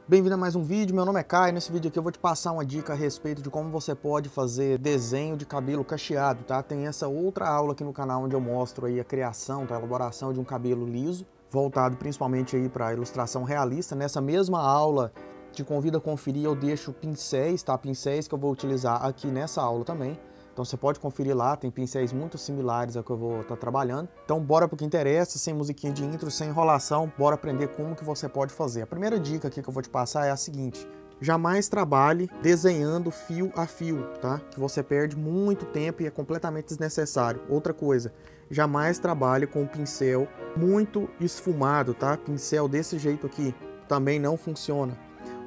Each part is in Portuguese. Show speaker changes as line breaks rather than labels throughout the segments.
Bem-vindo a mais um vídeo, meu nome é Caio. Nesse vídeo aqui eu vou te passar uma dica a respeito de como você pode fazer desenho de cabelo cacheado, tá? Tem essa outra aula aqui no canal onde eu mostro aí a criação, tá? A elaboração de um cabelo liso, voltado principalmente aí para ilustração realista. Nessa mesma aula, te convido a conferir, eu deixo pincéis, tá? Pincéis que eu vou utilizar aqui nessa aula também. Então você pode conferir lá, tem pincéis muito similares ao que eu vou estar trabalhando. Então bora pro que interessa, sem musiquinha de intro, sem enrolação, bora aprender como que você pode fazer. A primeira dica aqui que eu vou te passar é a seguinte: jamais trabalhe desenhando fio a fio, tá? Que você perde muito tempo e é completamente desnecessário. Outra coisa, jamais trabalhe com um pincel muito esfumado, tá? Pincel desse jeito aqui também não funciona.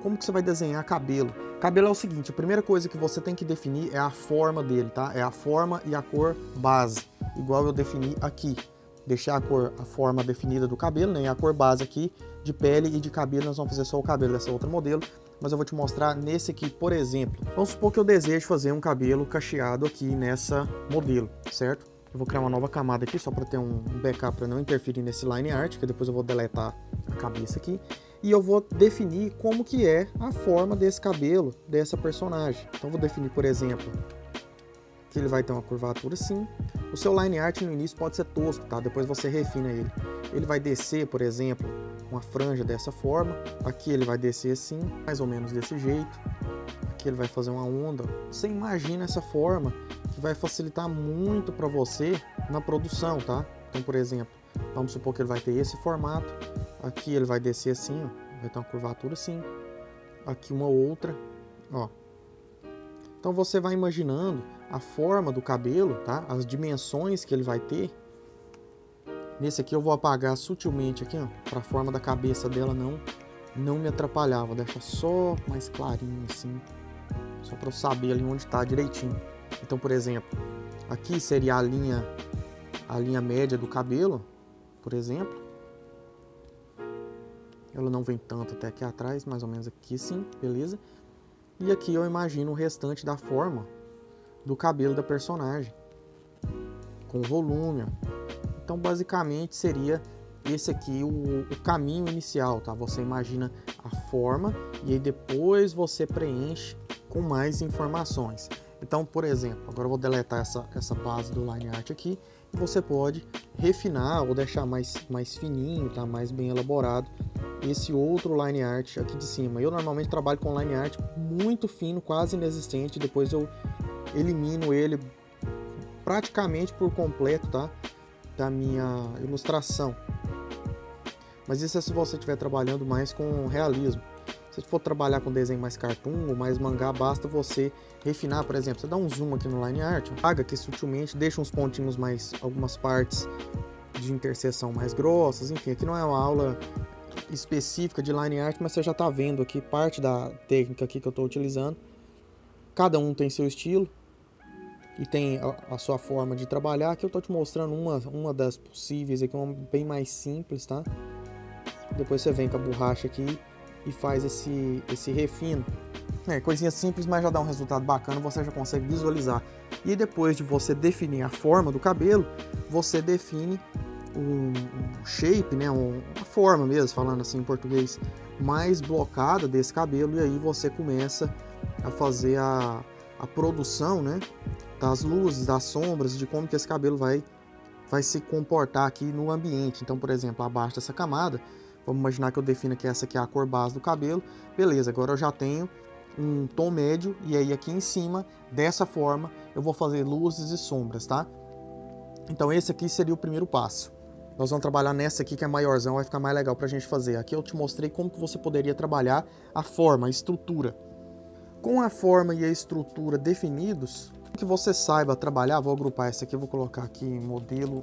Como que você vai desenhar cabelo? Cabelo é o seguinte, a primeira coisa que você tem que definir é a forma dele, tá? É a forma e a cor base, igual eu defini aqui. Deixar a forma definida do cabelo, né? E a cor base aqui de pele e de cabelo, nós vamos fazer só o cabelo dessa outra modelo, mas eu vou te mostrar nesse aqui, por exemplo. Vamos supor que eu desejo fazer um cabelo cacheado aqui nessa modelo, certo? Eu vou criar uma nova camada aqui, só para ter um backup, para não interferir nesse line art, que depois eu vou deletar a cabeça aqui. E eu vou definir como que é a forma desse cabelo, dessa personagem. Então eu vou definir, por exemplo, que ele vai ter uma curvatura assim. O seu line art no início pode ser tosco, tá? Depois você refina ele. Ele vai descer, por exemplo, uma franja dessa forma. Aqui ele vai descer assim, mais ou menos desse jeito. Aqui ele vai fazer uma onda. Você imagina essa forma que vai facilitar muito para você na produção, tá? Então, por exemplo, vamos supor que ele vai ter esse formato. Aqui ele vai descer assim, ó, vai ter uma curvatura assim. Aqui uma outra, ó. Então você vai imaginando a forma do cabelo, tá? As dimensões que ele vai ter. Nesse aqui eu vou apagar sutilmente aqui, ó, para a forma da cabeça dela não me atrapalhar. Vou deixar só mais clarinho assim, só para eu saber ali onde está direitinho. Então, por exemplo, aqui seria a linha média do cabelo, por exemplo. Ela não vem tanto até aqui atrás, mais ou menos aqui sim, beleza? E aqui eu imagino o restante da forma do cabelo da personagem, com volume. Então basicamente seria esse aqui o caminho inicial, tá? Você imagina a forma e aí depois você preenche com mais informações. Então, por exemplo, agora eu vou deletar essa base do line art aqui. E você pode refinar ou deixar mais fininho, tá? Mais bem elaborado esse outro line art aqui de cima. Eu normalmente trabalho com line art muito fino, quase inexistente. Depois eu elimino ele praticamente por completo, tá? Da minha ilustração. Mas isso é se você estiver trabalhando mais com realismo. Se for trabalhar com desenho mais cartoon ou mais mangá, basta você refinar, por exemplo, você dá um zoom aqui no line art, apaga aqui sutilmente, deixa uns pontinhos mais, algumas partes de interseção mais grossas, enfim, aqui não é uma aula específica de line art, mas você já está vendo aqui parte da técnica aqui que eu estou utilizando. Cada um tem seu estilo e tem a sua forma de trabalhar. Aqui eu estou te mostrando uma das possíveis, aqui uma bem mais simples, tá? Depois você vem com a borracha aqui e faz esse refino. Coisinha simples, mas já dá um resultado bacana, você já consegue visualizar. E depois de você definir a forma do cabelo, você define um shape, né, uma forma mesmo, falando assim em português, mais blocada desse cabelo, e aí você começa a fazer a produção, né, das luzes, das sombras, de como que esse cabelo vai se comportar aqui no ambiente. Então, por exemplo, abaixo dessa camada, vamos imaginar que eu defino que essa aqui é a cor base do cabelo. Beleza, agora eu já tenho um tom médio e aí aqui em cima, dessa forma, eu vou fazer luzes e sombras, tá? Então esse aqui seria o primeiro passo. Nós vamos trabalhar nessa aqui que é maiorzão, vai ficar mais legal pra gente fazer. Aqui eu te mostrei como que você poderia trabalhar a forma, a estrutura. Com a forma e a estrutura definidos, que você saiba trabalhar, vou agrupar essa aqui, vou colocar aqui em modelo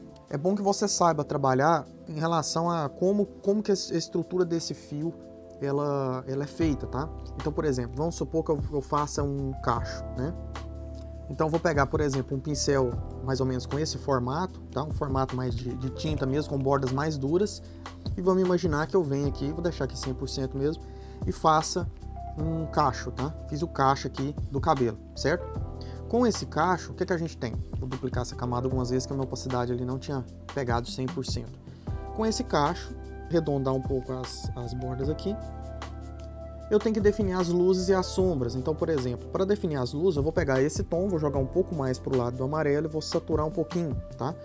1. É bom que você saiba trabalhar em relação a como que a estrutura desse fio ela é feita, tá? Então, por exemplo, vamos supor que eu faça um cacho, né? Então, eu vou pegar, por exemplo, um pincel mais ou menos com esse formato, tá? Um formato mais de tinta mesmo, com bordas mais duras. E vamos imaginar que eu venho aqui, vou deixar aqui 100% mesmo, e faça um cacho, tá? Fiz o cacho aqui do cabelo, certo? Com esse cacho, o que a gente tem? Vou duplicar essa camada algumas vezes que a minha opacidade ali não tinha pegado 100%. Com esse cacho, arredondar um pouco as bordas aqui eu tenho que definir as luzes e as sombras. Então, por exemplo, para definir as luzes, eu vou pegar esse tom, vou jogar um pouco mais para o lado do amarelo e vou saturar um pouquinho, tá?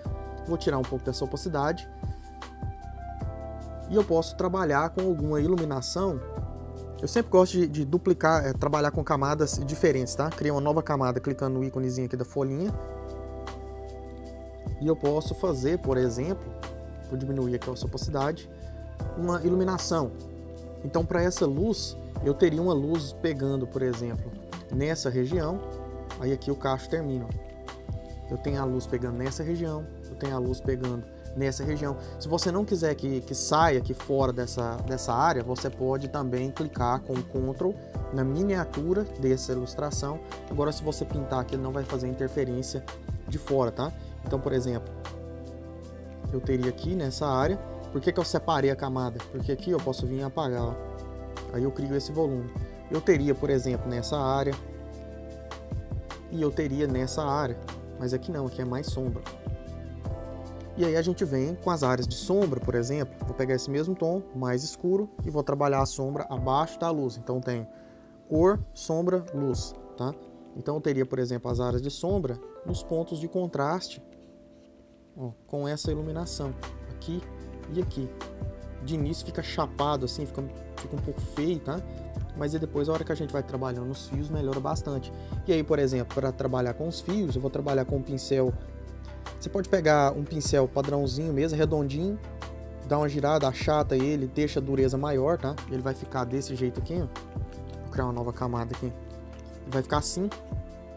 Vou tirar um pouco dessa opacidade. E eu posso trabalhar com alguma iluminação. Eu sempre gosto de duplicar, trabalhar com camadas diferentes, tá? Criar uma nova camada clicando no íconezinho aqui da folhinha. E eu posso fazer, por exemplo, vou diminuir aqui essa opacidade, uma iluminação. Então, para essa luz, eu teria uma luz pegando, por exemplo, nessa região. Aí aqui o cacho termina. Eu tenho a luz pegando nessa região, eu tenho a luz pegando nessa região. Se você não quiser que saia aqui fora dessa área, você pode também clicar com o Ctrl na miniatura dessa ilustração. Agora, se você pintar aqui, ele não vai fazer interferência de fora, tá? Então, por exemplo, eu teria aqui nessa área. Por que eu separei a camada? Porque aqui eu posso vir e apagar, ó. Aí eu crio esse volume. Eu teria, por exemplo, nessa área. E eu teria nessa área. Mas aqui não, aqui é mais sombra. E aí a gente vem com as áreas de sombra, por exemplo. Vou pegar esse mesmo tom, mais escuro, e vou trabalhar a sombra abaixo da luz. Então tem cor, sombra, luz, tá? Então eu teria, por exemplo, as áreas de sombra nos pontos de contraste, ó, com essa iluminação. Aqui e aqui. De início fica chapado assim, fica um pouco feio, tá? Mas aí depois, a hora que a gente vai trabalhando nos fios, melhora bastante. E aí, por exemplo, para trabalhar com os fios, eu vou trabalhar com um pincel. Você pode pegar um pincel padrãozinho mesmo, redondinho, dá uma girada, achata ele, deixa a dureza maior, tá? Ele vai ficar desse jeito aqui, ó. Vou criar uma nova camada aqui. Ele vai ficar assim,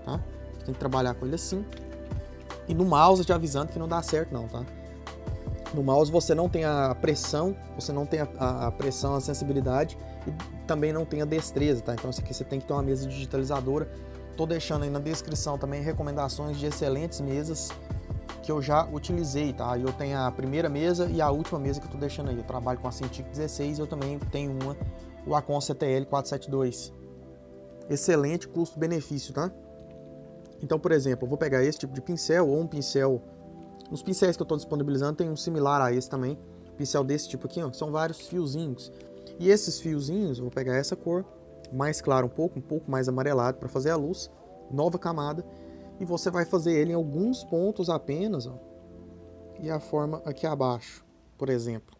tá? Tem que trabalhar com ele assim. E no mouse, te avisando que não dá certo não, tá? No mouse você não tem a pressão, você não tem a pressão, a sensibilidade e também não tem a destreza, tá? Então isso aqui você tem que ter uma mesa digitalizadora. Tô deixando aí na descrição também recomendações de excelentes mesas que eu já utilizei, tá? Eu tenho a primeira mesa e a última mesa que eu tô deixando aí. Eu trabalho com a Cintiq 16 e eu também tenho uma, o Wacom CTL 472. Excelente custo-benefício, tá? Então, por exemplo, eu vou pegar esse tipo de pincel ou um pincel. Os pincéis que eu estou disponibilizando tem um similar a esse também. Pincel desse tipo aqui, ó, que são vários fiozinhos. E esses fiozinhos, eu vou pegar essa cor, mais claro um pouco mais amarelado para fazer a luz. Nova camada. E você vai fazer ele em alguns pontos apenas, ó. E a forma aqui abaixo, por exemplo.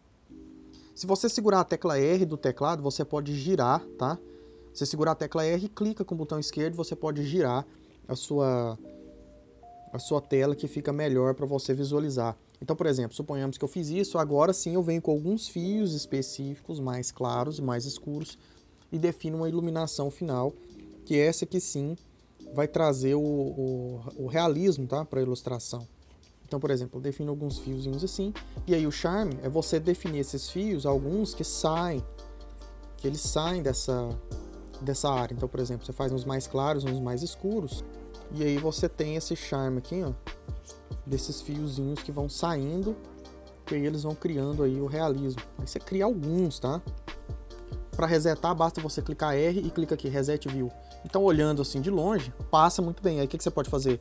Se você segurar a tecla R do teclado, você pode girar, tá? Você segurar a tecla R e clica com o botão esquerdo, você pode girar a sua tela, que fica melhor para você visualizar. Então, por exemplo, suponhamos que eu fiz isso, agora sim eu venho com alguns fios específicos, mais claros e mais escuros, e defino uma iluminação final, que essa aqui sim vai trazer o realismo, tá, para a ilustração. Então, por exemplo, eu defino alguns fiozinhos assim, e aí o charme é você definir esses fios, alguns que eles saem dessa área. Então, por exemplo, você faz uns mais claros, uns mais escuros, e aí você tem esse charme aqui, ó, desses fiozinhos que vão saindo, e aí eles vão criando aí o realismo. Aí você cria alguns, tá? Para resetar, basta você clicar R e clica aqui, Reset View. Então, olhando assim de longe, passa muito bem. Aí o que você pode fazer?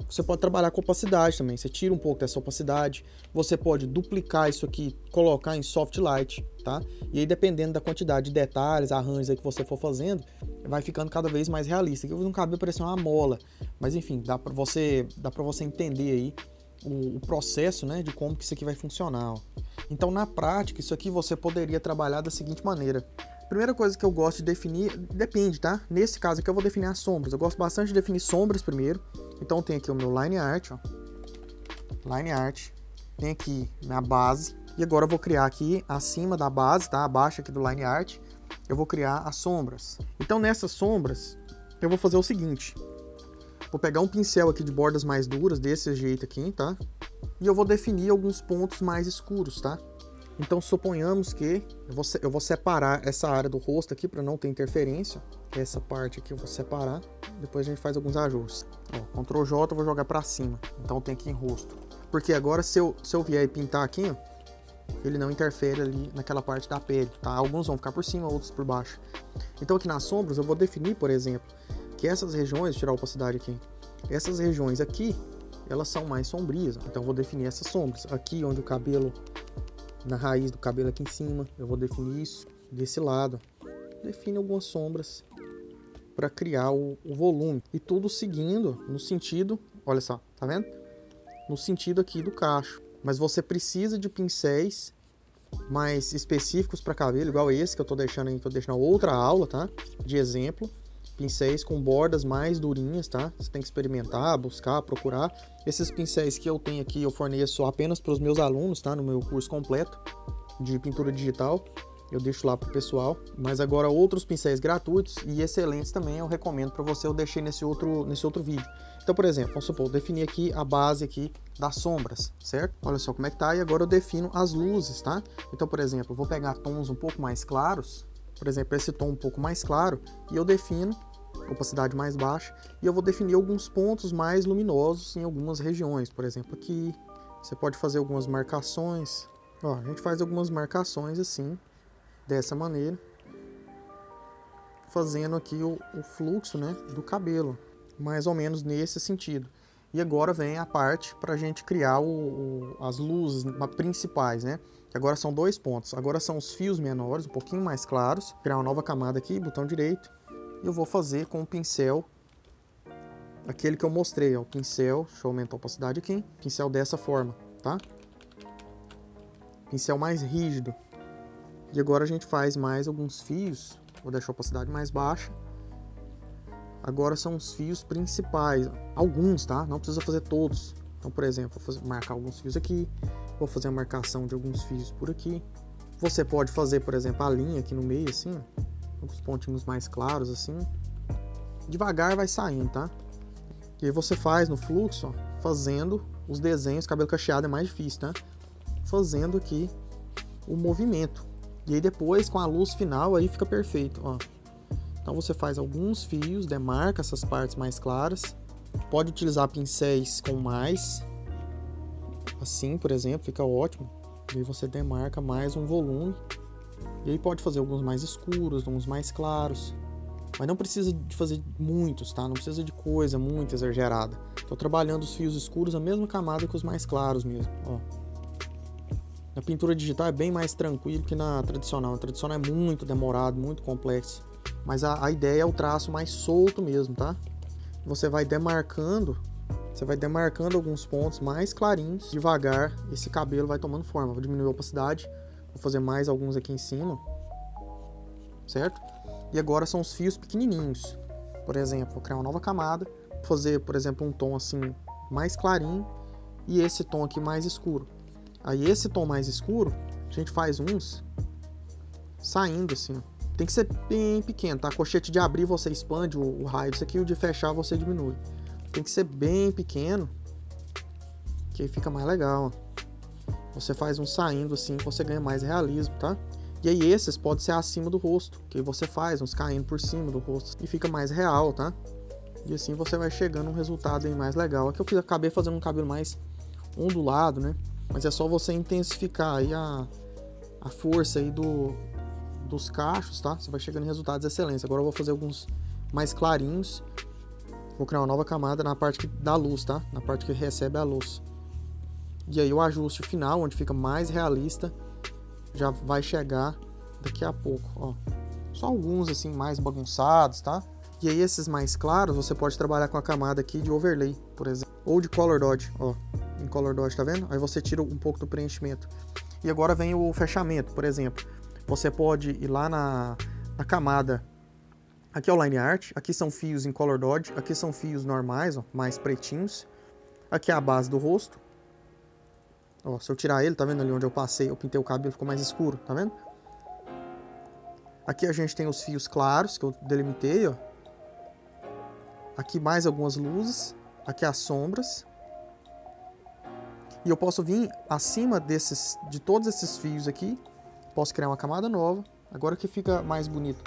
Você pode trabalhar com opacidade também. Você tira um pouco dessa opacidade. Você pode duplicar isso aqui, colocar em Soft Light, tá? E aí, dependendo da quantidade de detalhes, arranjos aí que você for fazendo, vai ficando cada vez mais realista. Aqui eu fiz um cabelo parecendo uma mola. Mas enfim, dá para você entender aí o processo, né, de como que isso aqui vai funcionar, ó. Então, na prática, isso aqui você poderia trabalhar da seguinte maneira. Primeira coisa que eu gosto de definir, depende, tá? Nesse caso aqui eu vou definir as sombras. Eu gosto bastante de definir sombras primeiro. Então tem aqui o meu Line Art, ó. Line Art. Tem aqui na base. E agora eu vou criar aqui acima da base, tá? Abaixo aqui do Line Art, eu vou criar as sombras. Então nessas sombras, eu vou fazer o seguinte. Vou pegar um pincel aqui de bordas mais duras, desse jeito aqui, tá? E eu vou definir alguns pontos mais escuros, tá? Então suponhamos que eu vou separar essa área do rosto aqui para não ter interferência. Essa parte aqui eu vou separar. Depois a gente faz alguns ajustes. Ó, Ctrl J eu vou jogar para cima. Então tem aqui em rosto. Porque agora se eu vier e pintar aqui, ó, ele não interfere ali naquela parte da pele, tá? Alguns vão ficar por cima, outros por baixo. Então aqui nas sombras eu vou definir, por exemplo, que essas regiões, tirar a opacidade aqui, essas regiões aqui, elas são mais sombrias. Então eu vou definir essas sombras. Aqui onde o cabelo, na raiz do cabelo aqui em cima, eu vou definir isso desse lado. define algumas sombras para criar o volume. E tudo seguindo no sentido, olha só, tá vendo? No sentido aqui do cacho. Mas você precisa de pincéis mais específicos para cabelo, igual esse que eu tô deixando aí, que eu deixo na outra aula, tá? De exemplo. Pincéis com bordas mais durinhas, tá? Você tem que experimentar, buscar, procurar. Esses pincéis que eu tenho aqui, eu forneço apenas para os meus alunos, tá? No meu curso completo de pintura digital. Eu deixo lá pro pessoal. Mas agora outros pincéis gratuitos e excelentes também eu recomendo para você. Eu deixei nesse outro vídeo. Então, por exemplo, vamos supor, eu defini aqui a base aqui das sombras, certo? Olha só como é que tá. E agora eu defino as luzes, tá? Então, por exemplo, eu vou pegar tons um pouco mais claros. Por exemplo, esse tom um pouco mais claro, e eu defino opacidade mais baixa, e eu vou definir alguns pontos mais luminosos em algumas regiões. Por exemplo, aqui você pode fazer algumas marcações. Ó, a gente faz algumas marcações assim, dessa maneira, fazendo aqui o fluxo, né, do cabelo, mais ou menos nesse sentido. E agora vem a parte para a gente criar as luzes principais, né? Que agora são 2 pontos. Agora são os fios menores, um pouquinho mais claros. Criar uma nova camada aqui, botão direito. E eu vou fazer com o pincel, aquele que eu mostrei, ó, o pincel, deixa eu aumentar a opacidade aqui. Pincel dessa forma, tá? Pincel mais rígido. E agora a gente faz mais alguns fios. Vou deixar a opacidade mais baixa. Agora são os fios principais, alguns, tá? Não precisa fazer todos. Então, por exemplo, vou marcar alguns fios aqui, vou fazer a marcação de alguns fios por aqui. Você pode fazer, por exemplo, a linha aqui no meio, assim, ó, com os pontinhos mais claros, assim. Devagar vai saindo, tá? E aí você faz no fluxo, ó, fazendo os desenhos. Cabelo cacheado é mais difícil, tá? Fazendo aqui o movimento. E aí depois, com a luz final, aí fica perfeito, ó. Então você faz alguns fios, demarca essas partes mais claras. Pode utilizar pincéis com mais, assim, por exemplo, fica ótimo. E aí você demarca mais um volume. E aí pode fazer alguns mais escuros, uns mais claros. Mas não precisa de fazer muitos, tá? Não precisa de coisa muito exagerada. Tô trabalhando os fios escuros a mesma camada que os mais claros mesmo, ó. Na pintura digital é bem mais tranquilo que na tradicional. Na tradicional é muito demorado, muito complexo. Mas a ideia é o traço mais solto mesmo, tá? Você vai demarcando alguns pontos mais clarinhos. Devagar, esse cabelo vai tomando forma. Vou diminuir a opacidade. Vou fazer mais alguns aqui em cima. Certo? E agora são os fios pequenininhos. Por exemplo, vou criar uma nova camada. Vou fazer, por exemplo, um tom assim mais clarinho. E esse tom aqui mais escuro. Aí esse tom mais escuro, a gente faz uns saindo assim, ó. Tem que ser bem pequeno, tá? Cochete de abrir você expande o raio disso aqui, o de fechar você diminui. Tem que ser bem pequeno, que aí fica mais legal, ó. Você faz um saindo assim, você ganha mais realismo, tá? E aí esses podem ser acima do rosto, que aí você faz uns caindo por cima do rosto e fica mais real, tá? E assim você vai chegando a um resultado aí mais legal. Aqui eu acabei fazendo um cabelo mais ondulado, né? Mas é só você intensificar aí a força aí dos cachos, tá? Você vai chegando em resultados excelentes. Agora eu vou fazer alguns mais clarinhos. Vou criar uma nova camada na parte da luz, tá? Na parte que recebe a luz. E aí o ajuste final, onde fica mais realista, já vai chegar daqui a pouco, ó. Só alguns assim mais bagunçados, tá? E aí esses mais claros, você pode trabalhar com a camada aqui de overlay, por exemplo. Ou de color dodge, ó. Em color dodge, tá vendo? Aí você tira um pouco do preenchimento. E agora vem o fechamento, por exemplo. Você pode ir lá na camada. Aqui é o line art, aqui são fios em color dodge, aqui são fios normais, ó, mais pretinhos. Aqui é a base do rosto. Ó, se eu tirar ele, tá vendo ali onde eu passei, eu pintei o cabelo, ficou mais escuro, tá vendo? Aqui a gente tem os fios claros, que eu delimitei, ó. Aqui mais algumas luzes, aqui as sombras. E eu posso vir acima de todos esses fios aqui, posso criar uma camada nova, agora que fica mais bonito.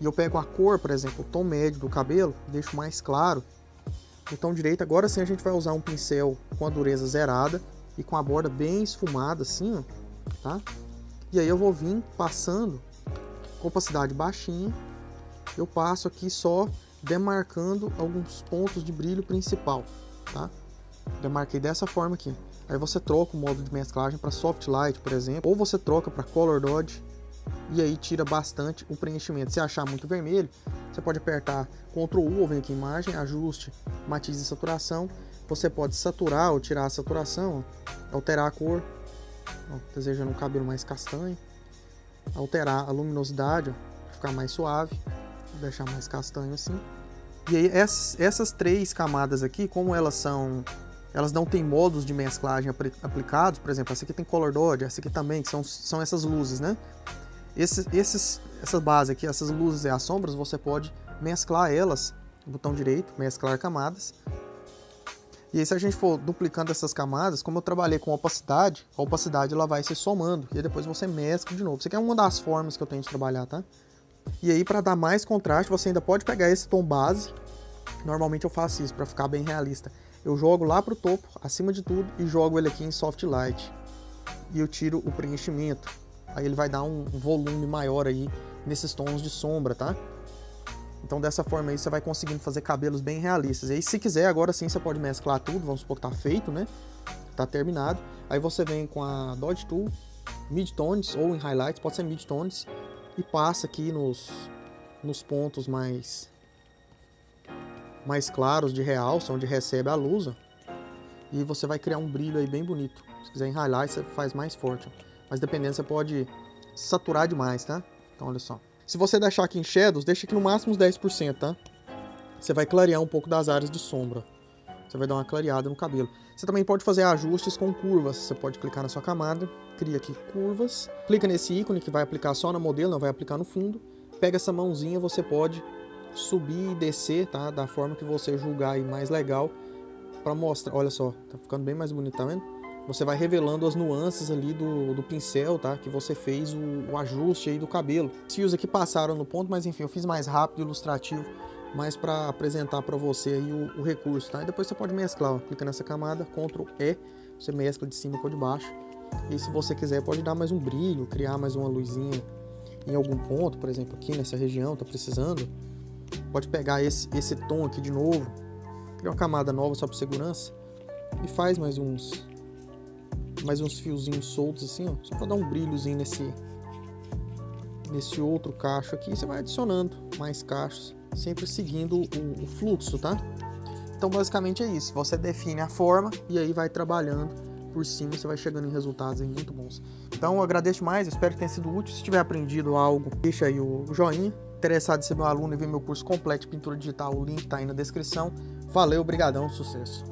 E eu pego a cor, por exemplo, o tom médio do cabelo, deixo mais claro. O tom direito, agora sim a gente vai usar um pincel com a dureza zerada e com a borda bem esfumada assim, ó, tá? E aí eu vou vir passando com opacidade baixinha, eu passo aqui só demarcando alguns pontos de brilho principal, tá? Demarquei dessa forma aqui. Aí você troca o modo de mesclagem para soft light, por exemplo, ou você troca para color dodge, e aí tira bastante o preenchimento. Se achar muito vermelho, você pode apertar Ctrl U, ou vem aqui em imagem, ajuste, matiz e saturação. Você pode saturar ou tirar a saturação, ó, alterar a cor, ó, desejando um cabelo mais castanho, alterar a luminosidade, ó, para ficar mais suave, vou deixar mais castanho assim. E aí essas três camadas aqui, como elas não têm modos de mesclagem aplicados, por exemplo, essa aqui tem Color Dodge, essa aqui também, que são essas luzes, né? Essa base aqui, essas luzes e as sombras, você pode mesclar elas, botão direito, mesclar camadas. E aí se a gente for duplicando essas camadas, como eu trabalhei com opacidade, a opacidade ela vai se somando, e aí depois você mescla de novo. Isso aqui é uma das formas que eu tenho de trabalhar, tá? E aí para dar mais contraste, você ainda pode pegar esse tom base, normalmente eu faço isso para ficar bem realista. Eu jogo lá pro topo, acima de tudo, e jogo ele aqui em Soft Light. E eu tiro o preenchimento. Aí ele vai dar um volume maior aí nesses tons de sombra, tá? Então dessa forma aí você vai conseguindo fazer cabelos bem realistas. E aí se quiser, agora sim você pode mesclar tudo, vamos supor que tá feito, né? Tá terminado. Aí você vem com a Dodge Tool, Midtones ou em Highlights, pode ser Midtones, e passa aqui nos pontos mais claros de realce, onde recebe a luz, ó. E você vai criar um brilho aí bem bonito. Se quiser em Highlights, você faz mais forte, ó. Mas dependendo, você pode saturar demais, tá? Então, olha só. Se você deixar aqui em Shadows, deixa aqui no máximo uns 10%, tá? Você vai clarear um pouco das áreas de sombra. Você vai dar uma clareada no cabelo. Você também pode fazer ajustes com curvas. Você pode clicar na sua camada, cria aqui curvas. Clica nesse ícone que vai aplicar só na modelo, não vai aplicar no fundo. Pega essa mãozinha, você pode subir e descer, tá? Da forma que você julgar aí mais legal. Pra mostrar, olha só, tá ficando bem mais bonito, tá vendo? Você vai revelando as nuances ali do pincel, tá? Que você fez o ajuste aí do cabelo. Os fios aqui passaram no ponto, mas enfim, eu fiz mais rápido, ilustrativo, mais para apresentar para você aí o recurso, tá? E depois você pode mesclar, ó. Clica nessa camada, Ctrl E, você mescla de cima com de baixo. E se você quiser, pode dar mais um brilho, criar mais uma luzinha em algum ponto, por exemplo, aqui nessa região, tá precisando. Pode pegar esse tom aqui de novo, criar uma camada nova só para segurança e faz mais uns fiozinhos soltos assim, ó, só para dar um brilhozinho nesse outro cacho aqui. Você vai adicionando mais cachos, sempre seguindo o fluxo, tá? Então basicamente é isso, você define a forma e aí vai trabalhando por cima, você vai chegando em resultados aí muito bons. Então eu agradeço mais, espero que tenha sido útil. Se tiver aprendido algo, deixa aí o joinha. Interessado em ser meu aluno e ver meu curso completo de pintura digital, o link tá aí na descrição. Valeu, brigadão, sucesso!